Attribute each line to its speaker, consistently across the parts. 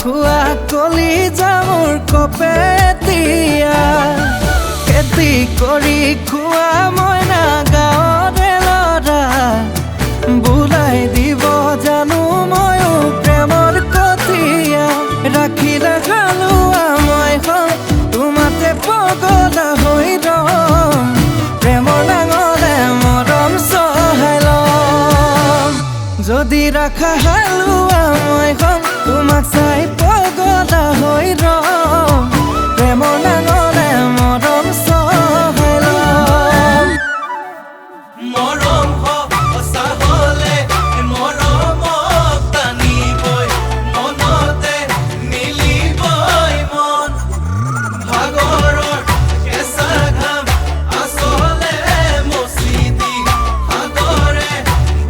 Speaker 1: খোৱা কলিজা মোৰ কপেতিয়া খেতি কৰি খোৱা মইনা গাঁৱৰে ল'ৰা বুলাই দিব জানো ময়ো প্ৰেমৰ কঠীয়া ৰাখিলে হালোৱা মই তোমাতে পগলা হৈ ৰম প্ৰেমৰ নাঙলে মৰম চহাই ল'ম যদি ৰাখা হালোৱা মই তোমাক চাই পগলা হৈ ৰম প্ৰেমৰ নাঙলে মৰম চহাই ল'ম
Speaker 2: মৰম সঁচা হ'লে মৰমক টানিবই মনতে মিলিবই মন ভাগৰৰ কেঁচা ঘাম আচলে মচি দি সাগৰে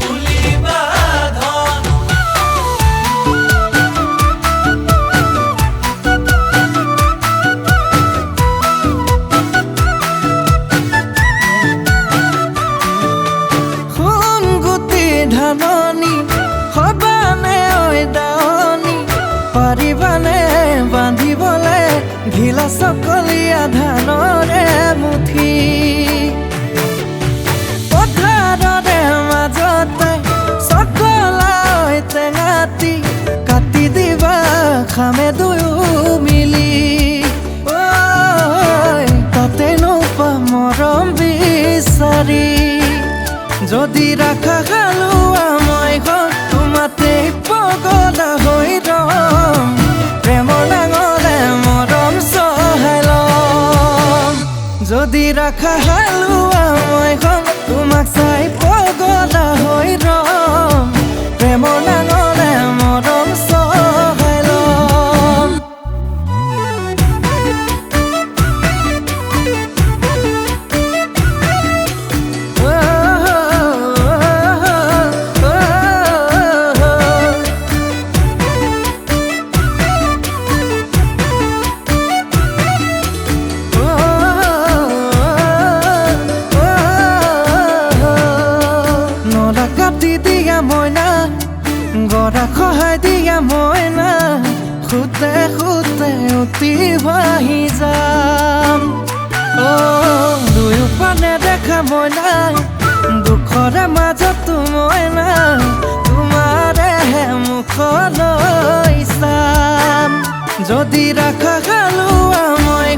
Speaker 2: বুলিবা ধন
Speaker 1: ধাননি হবানে ঐ দাৱনি পাৰিবানে বান্ধিবলে ঘিলা চকলীয়া ধানৰে মুঠি পথাৰৰে মাজতে চকলা ঐ টেঙাটি কাটি দিবা খামে দুয়ো মিলি ঐ তাতে নোপা মৰম বিচাৰি যদি ৰাখা হালোৱা মই তোমাতে পগলা হৈ ৰম প্ৰেমৰ নাঙলে মৰম চহাই ল'ম যদি ৰাখা হালোৱা মই তোমাক চাই পগলা হৈ ৰম প্ৰেমৰ নাঙলে মৰম চহাই ল'ম মইনা গৰা খহাই দিয়া মইনা খুতে খুতে উঠি ভাহি যাম দুয়ো পানে দেখা মইনা দুখৰে মাজতো মইনা তোমাৰেহে মুখলৈ চাম যদি ৰাখা হালোৱা মই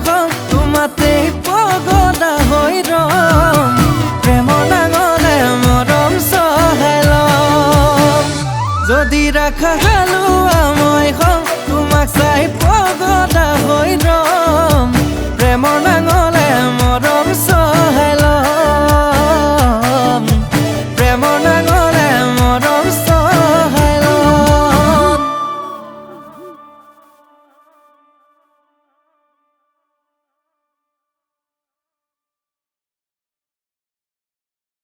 Speaker 1: তোমাতে পগলা হৈ ৰম প্ৰেমৰ নাঙলে মৰম চহাই ল'ম যদি ৰাখা হালোৱা মই তোমাক চাই পগলা হৈ ৰম প্ৰেমৰ